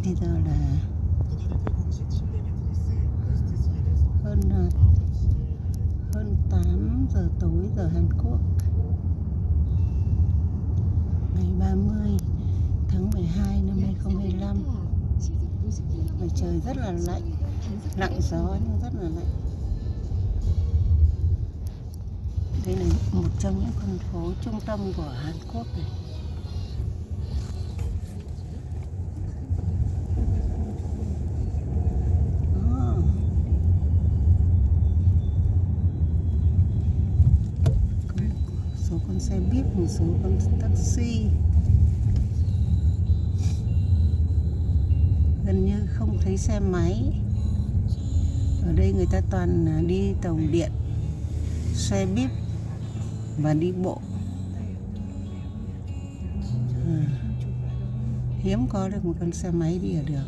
Bây giờ là hơn 8 giờ tối giờ Hàn Quốc, ngày 30 tháng 12 năm 2025. Và trời rất là lạnh, lặng gió nhưng rất là lạnh. Đây là một trong những con phố trung tâm của Hàn Quốc này. Số con xe buýt, một số con taxi. Gần như không thấy xe máy. Ở đây người ta toàn đi tàu điện, xe buýt và đi bộ. Hiếm có được một con xe máy đi ở đường.